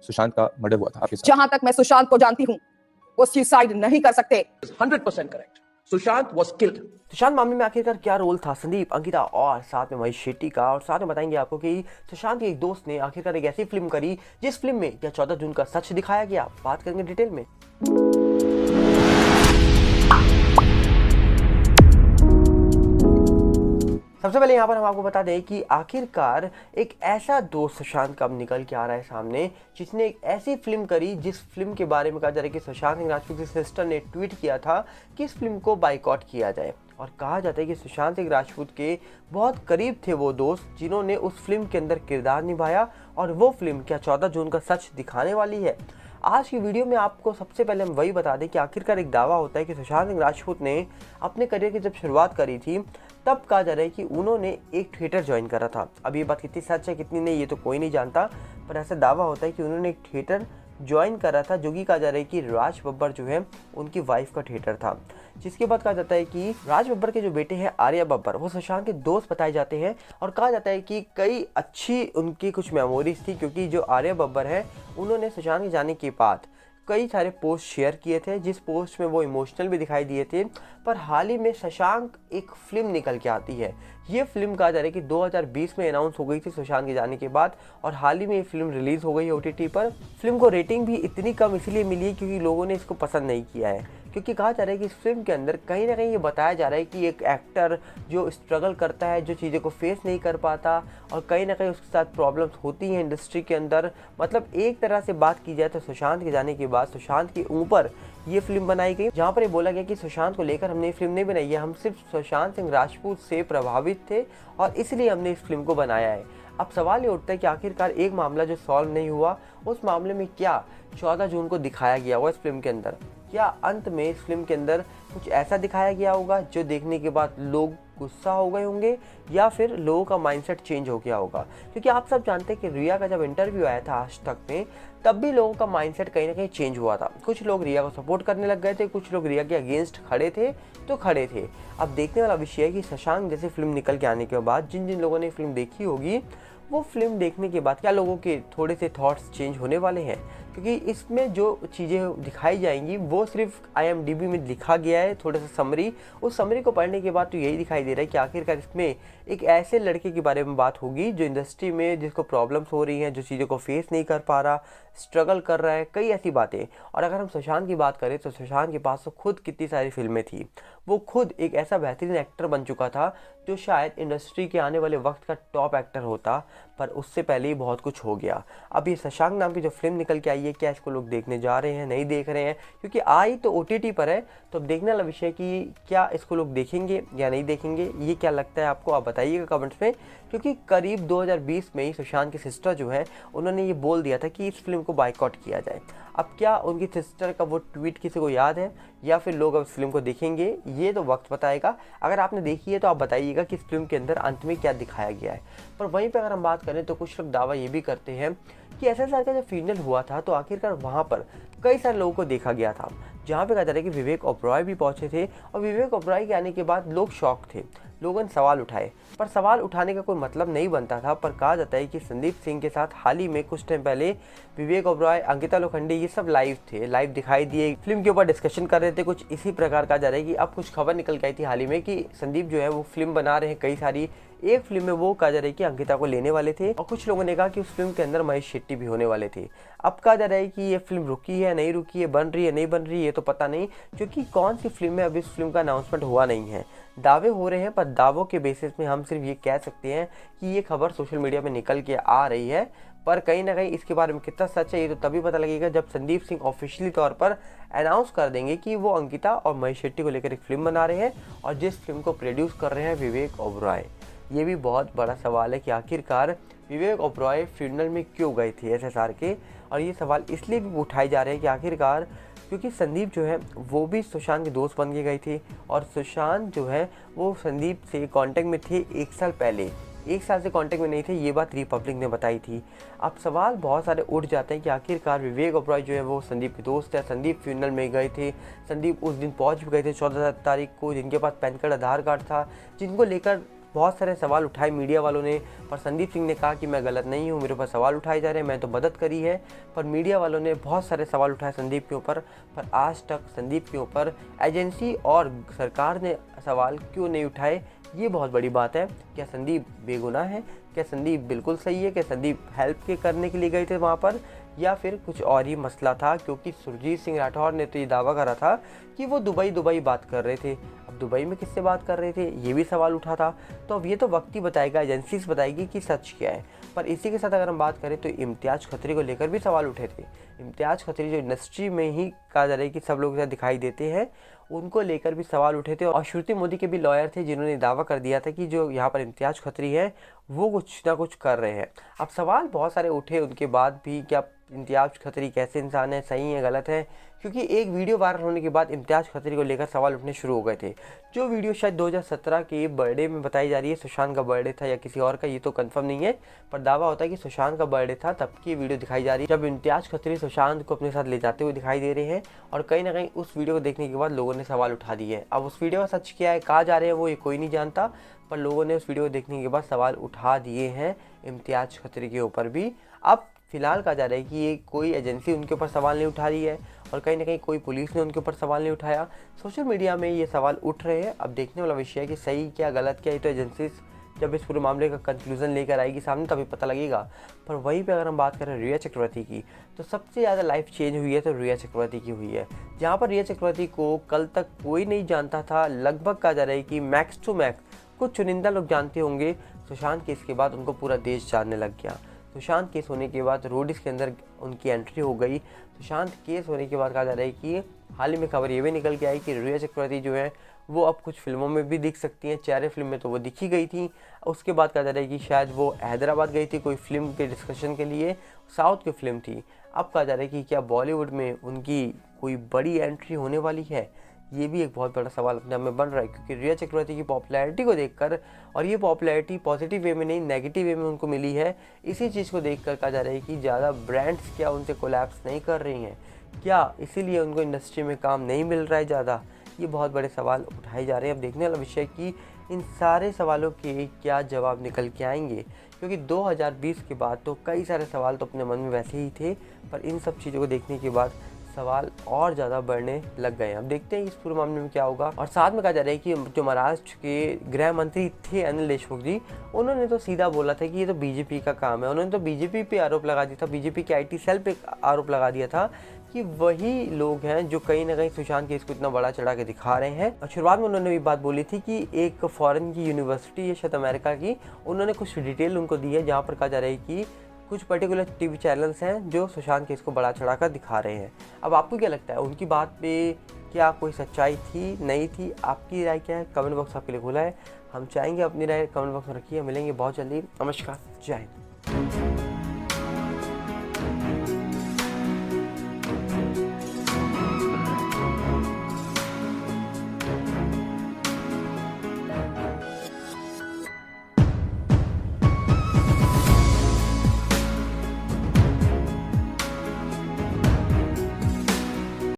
सुशांत का मर्डर हुआ था आपके साथ। जहां तक मैं सुशांत को जानती हूं, वो सुसाइड नहीं कर सकते। 100% correct. Sushant was killed। Sushant मामले में आखिरकार क्या रोल था संदीप, अंकिता और साथ में महेश शेट्टी का, और साथ में बताएंगे आपको कि सुशांत के एक दोस्त ने आखिरकार एक ऐसी फिल्म करी जिस फिल्म में क्या 14 जून का सच दिखाया गया। बात करेंगे डिटेल में। सबसे पहले यहाँ पर हम आपको बता दें कि आखिरकार एक ऐसा दोस्त सुशांत का अब निकल के आ रहा है सामने, जिसने एक ऐसी फिल्म करी जिस फिल्म के बारे में कहा जा रहा है कि सुशांत सिंह राजपूत की सिस्टर ने ट्वीट किया था कि इस फिल्म को बाइकआउट किया जाए। और कहा जाता है कि सुशांत सिंह राजपूत के बहुत करीब थे वो दोस्त जिन्होंने उस फिल्म के अंदर किरदार निभाया, और वो फिल्म क्या 14 जून का सच दिखाने वाली है। आज की वीडियो में आपको सबसे पहले हम वही बता दें कि आखिरकार एक दावा होता है कि सुशांत सिंह राजपूत ने अपने करियर की जब शुरुआत करी थी तब कहा जा रहा है कि उन्होंने एक थिएटर ज्वाइन करा था। अब ये बात कितनी सच है कितनी नहीं ये तो कोई नहीं जानता, पर ऐसा दावा होता है कि उन्होंने एक थिएटर ज्वाइन करा था जो कि कहा जा रहा है कि राज बब्बर जो है उनकी वाइफ का थिएटर था। जिसके बाद कहा जाता है कि राज बब्बर के जो बेटे हैं आर्या बब्बर, वो सुशांत के दोस्त बताए जाते हैं, और कहा जाता है कि कई अच्छी उनकी कुछ मेमोरीज थी, क्योंकि जो आर्या बब्बर है उन्होंने सुशांत के जाने के बाद कई सारे पोस्ट शेयर किए थे, जिस पोस्ट में वो इमोशनल भी दिखाई दिए थे। पर हाल ही में शशांक एक फिल्म निकल के आती है। ये फिल्म कहा जा रहा है कि 2020 में अनाउंस हो गई थी सुशांत के जाने के बाद, और हाल ही में ये फिल्म रिलीज हो गई है OTT पर। फिल्म को रेटिंग भी इतनी कम इसलिए मिली है क्योंकि लोगों ने इसको पसंद नहीं किया है, क्योंकि कहा जा रहा है कि इस फिल्म के अंदर कहीं ना कहीं ये बताया जा रहा है कि एक एक्टर जो स्ट्रगल करता है, जो चीज़ों को फेस नहीं कर पाता, और कहीं ना कहीं उसके साथ प्रॉब्लम्स होती हैं इंडस्ट्री के अंदर। मतलब एक तरह से बात की जाए तो सुशांत के जाने के बाद सुशांत के ऊपर ये फिल्म बनाई गई, जहाँ पर ये बोला गया कि सुशांत को लेकर हमने ये फिल्म नहीं बनाई है, हम सिर्फ सुशांत सिंह राजपूत से प्रभावित थे और इसलिए हमने इस फिल्म को बनाया है। अब सवाल ये उठता है कि आखिरकार एक मामला जो सॉल्व नहीं हुआ, उस मामले में क्या 14 जून को दिखाया गया हुआ इस फिल्म के अंदर, क्या अंत में इस फिल्म के अंदर कुछ ऐसा दिखाया गया होगा जो देखने के बाद लोग गुस्सा हो गए होंगे, या फिर लोगों का माइंडसेट चेंज हो गया होगा। क्योंकि आप सब जानते हैं कि रिया का जब इंटरव्यू आया था आज तक में, तब भी लोगों का माइंडसेट कहीं ना कहीं चेंज हुआ था। कुछ लोग रिया को सपोर्ट करने लग गए थे, कुछ लोग रिया के अगेंस्ट खड़े थे तो खड़े थे। अब देखने वाला विषय है कि शशांक जैसी फिल्म निकल के आने के बाद जिन जिन लोगों ने फिल्म देखी होगी, वो फिल्म देखने के बाद क्या लोगों के थोड़े से थॉट्स चेंज होने वाले हैं। क्योंकि इसमें जो चीज़ें दिखाई जाएंगी वो सिर्फ IMDb में लिखा गया है, थोड़ा सा समरी। उस समरी को पढ़ने के बाद तो यही दिखाई दे रहा है कि आखिरकार इसमें एक ऐसे लड़के के बारे में बात होगी जो इंडस्ट्री में जिसको प्रॉब्लम्स हो रही हैं, जो चीज़ों को फेस नहीं कर पा रहा, स्ट्रगल कर रहा है, कई ऐसी बातें। और अगर हम सुशांत की बात करें तो सुशांत के पास तो खुद कितनी सारी फिल्में थी, वो खुद एक ऐसा बेहतरीन एक्टर बन चुका था जो शायद इंडस्ट्री के आने वाले वक्त का टॉप एक्टर होता, पर उससे पहले ही बहुत कुछ हो गया। अब ये शशांक नाम की जो फिल्म निकल के आई है, क्या इसको लोग देखने जा रहे हैं, नहीं देख रहे हैं? क्योंकि आई तो OTT पर है, तो अब देखने वाला विषय कि क्या इसको लोग देखेंगे या नहीं देखेंगे, ये क्या लगता है आपको, आप बताइएगा कमेंट्स में। क्योंकि करीब 2020 में ही सुशांत की सिस्टर जो है उन्होंने ये बोल दिया था कि इस फिल्म को बाइकआउट किया जाए। अब क्या उनकी सिस्टर का वो ट्वीट किसी को याद है, या फिर लोग अब इस फिल्म को देखेंगे, ये तो वक्त बताएगा। अगर आपने देखी है तो आप बताइएगा कि इस फिल्म के अंदर अंत में क्या दिखाया गया है। पर वहीं पे अगर हम बात करें तो कुछ लोग दावा ये भी करते हैं कि SSR का जब फ्यूनरल हुआ था तो आखिरकार वहाँ पर कई सारे लोगों को देखा गया था, जहाँ पे कहा जा रहा है कि विवेक ओबरॉय भी पहुँचे थे, और विवेक ओबरॉय के आने के बाद लोग शॉक थे, लोगों ने सवाल उठाए, पर सवाल उठाने का कोई मतलब नहीं बनता था। पर कहा जाता है कि संदीप सिंह के साथ हाल ही में कुछ टाइम पहले विवेक ओबरॉय, अंकिता लोखंडे, ये सब लाइव थे, लाइव दिखाई दिए, फिल्म के ऊपर डिस्कशन कर रहे थे। कुछ इसी प्रकार कहा जा रहा है कि अब कुछ खबर निकल के आई थी हाल ही में कि संदीप जो है वो फिल्म बना रहे हैं कई सारी। एक फिल्म में वो कहा जा रहा है कि अंकिता को लेने वाले थे, और कुछ लोगों ने कहा कि उस फिल्म के अंदर महेश शेट्टी भी होने वाले थे। अब कहा जा रहा है कि ये फिल्म रुकी है, नहीं रुकी है, बन रही है, नहीं बन रही है, ये तो पता नहीं, क्योंकि कौन सी फिल्म है अभी इस फिल्म का अनाउंसमेंट हुआ नहीं है। दावे हो रहे हैं, पर दावों के बेसिस में हम सिर्फ ये कह सकते हैं कि ये खबर सोशल मीडिया में निकल के आ रही है, पर कहीं ना कहीं इसके बारे में कितना सच है ये तो तभी पता लगेगा जब संदीप सिंह ऑफिशियली तौर पर अनाउंस कर देंगे कि वो अंकिता और महेश शेट्टी को लेकर एक फिल्म बना रहे हैं, और जिस फिल्म को प्रोड्यूस कर रहे हैं विवेक ओबरॉय। ये भी बहुत बड़ा सवाल है कि आखिरकार विवेक ओबरॉय फ्यूनरल में क्यों गए थे SSR के, और ये सवाल इसलिए भी उठाए जा रहे हैं कि आखिरकार क्योंकि संदीप जो है वो भी सुशांत के दोस्त बन के गए थे, और सुशांत जो है वो संदीप से कांटेक्ट में थे 1 साल पहले, 1 साल से कांटेक्ट में नहीं थे, ये बात रिपब्लिक ने बताई थी। अब सवाल बहुत सारे उठ जाते हैं कि आखिरकार विवेक ओबरॉय जो है वो संदीप के दोस्त है, संदीप फ्यूनरल में गए थे, संदीप उस दिन पहुंच भी गए थे 14 तारीख को, जिनके पास पैन कार्ड, आधार कार्ड था, जिनको लेकर बहुत सारे सवाल उठाए मीडिया वालों ने, पर संदीप सिंह ने कहा कि मैं गलत नहीं हूँ, मेरे ऊपर सवाल उठाए जा रहे हैं, मैं तो मदद करी है। पर मीडिया वालों ने बहुत सारे सवाल उठाए संदीप के ऊपर, पर आज तक संदीप के ऊपर एजेंसी और सरकार ने सवाल क्यों नहीं उठाए, ये बहुत बड़ी बात है। क्या संदीप बेगुनाह है? क्या संदीप बिल्कुल सही है? क्या संदीप हेल्प के करने के लिए गए थे वहाँ पर, या फिर कुछ और ही मसला था? क्योंकि सुरजीत सिंह राठौर ने तो ये दावा करा था कि वो दुबई बात कर रहे थे। अब दुबई में किससे बात कर रहे थे, ये भी सवाल उठा था। तो अब ये तो वक्त ही बताएगा, एजेंसीज बताएगी कि सच क्या है। पर इसी के साथ अगर हम बात करें तो इम्तियाज़ खत्री को लेकर भी सवाल उठे थे। इम्तियाज़ खत्री जो इंडस्ट्री में ही कहा जा रहा है कि सब लोग दिखाई देते हैं, उनको लेकर भी सवाल उठे थे। और श्रुति मोदी के भी लॉयर थे जिन्होंने दावा कर दिया था कि जो यहाँ पर इम्तियाज़ खत्री है वो कुछ ना कुछ कर रहे हैं। अब सवाल बहुत सारे उठे उनके बाद भी, क्या इम्तियाज़ खत्री कैसे इंसान है, सही है गलत है, क्योंकि एक वीडियो वायरल होने के बाद इम्तियाज़ खत्री को लेकर सवाल उठने शुरू हो गए थे। जो वीडियो शायद 2017 के बर्थडे में बताई जा रही है, सुशांत का बर्थडे था या किसी और का, ये तो कंफर्म नहीं है, पर दावा होता है कि सुशांत का बर्थडे था, तब की वीडियो दिखाई जा रही है जब इम्तियाज़ खत्री सुशांत को अपने साथ ले जाते हुए दिखाई दे रहे हैं। और कहीं ना कहीं उस वीडियो को देखने के बाद लोगों ने सवाल उठा दिए हैं। अब उस वीडियो का सच क्या है, कहाँ जा रहे हैं वो, ये कोई नहीं जानता, पर लोगों ने उस वीडियो को देखने के बाद सवाल उठा दिए हैं इम्तियाज़ खत्री के ऊपर भी। अब फिलहाल कहा जा रहा है कि ये कोई एजेंसी उनके ऊपर सवाल नहीं उठा रही है, और कहीं ना कहीं कोई पुलिस ने उनके ऊपर सवाल नहीं उठाया। सोशल मीडिया में ये सवाल उठ रहे हैं। अब देखने वाला विषय है कि सही क्या गलत क्या, ये तो एजेंसी जब इस पूरे मामले का कंक्लूजन लेकर आएगी सामने तभी पता लगेगा। पर वहीं पे अगर हम बात करें रिया चक्रवर्ती की, तो सबसे ज़्यादा लाइफ चेंज हुई है तो रिया चक्रवर्ती की हुई है। जहाँ पर रिया चक्रवर्ती को कल तक कोई नहीं जानता था, लगभग कहा जा रहा है कि मैक्स टू मैक्स कुछ चुनिंदा लोग जानते होंगे। सुशांत केस के बाद उनको पूरा देश जानने लग गया। सुशांत केस होने के बाद रोडिस के अंदर उनकी एंट्री हो गई। सुशांत केस होने के बाद कहा जा रहा है कि हाल ही में खबर ये भी निकल के आई कि रिया चक्रवर्ती जो है वो अब कुछ फिल्मों में भी दिख सकती हैं। चेहरे फिल्म में तो वो दिखी गई थी, उसके बाद कहा जा रहा है कि शायद वो हैदराबाद गई थी कोई फिल्म के डिस्कशन के लिए, साउथ की फिल्म थी। अब कहा जा रहा है कि क्या बॉलीवुड में उनकी कोई बड़ी एंट्री होने वाली है, ये भी एक बहुत बड़ा सवाल अपने आप में बन रहा है। क्योंकि रिया चक्रवर्ती की पॉपुलैरिटी को देखकर, और ये पॉपुलैरिटी पॉजिटिव वे में नहीं नेगेटिव वे में उनको मिली है, इसी चीज़ को देखकर कहा जा रहा है कि ज़्यादा ब्रांड्स क्या उनसे कोलैप्स नहीं कर रही हैं, क्या इसीलिए उनको इंडस्ट्री में काम नहीं मिल रहा है ज़्यादा। ये बहुत बड़े सवाल उठाए जा रहे हैं। अब देखने वाला विषय कि इन सारे सवालों के क्या जवाब निकल के आएंगे, क्योंकि 2020 के बाद तो कई सारे सवाल तो अपने मन में वैसे ही थे, पर इन सब चीज़ों को देखने के बाद सवाल और ज़्यादा बढ़ने लग गए हैं। अब देखते हैं इस पूरे मामले में क्या होगा। और साथ में कहा जा रहा है कि जो महाराष्ट्र के गृह मंत्री थे अनिल देशमुख जी, उन्होंने तो सीधा बोला था कि ये तो बीजेपी का काम है। उन्होंने तो बीजेपी पे आरोप लगा दिया था, बीजेपी के IT सेल पे आरोप लगा दिया था कि वही लोग हैं जो कहीं ना कहीं सुशांत केस को इतना बड़ा चढ़ा के दिखा रहे हैं। और शुरुआत में उन्होंने भी बात बोली थी कि एक फॉरेन की यूनिवर्सिटी है शायद अमेरिका की, उन्होंने कुछ डिटेल उनको दी है जहाँ पर कहा जा रहा है कि कुछ पर्टिकुलर TV चैनल्स हैं जो सुशांत केस को बड़ा चढ़ा कर दिखा रहे हैं। अब आपको क्या लगता है, उनकी बात पे क्या कोई सच्चाई थी नहीं थी? आपकी राय क्या है? कमेंट बॉक्स आपके लिए खुला है। हम चाहेंगे अपनी राय कमेंट बॉक्स में रखिए। मिलेंगे बहुत जल्दी। नमस्कार, जय हिंद।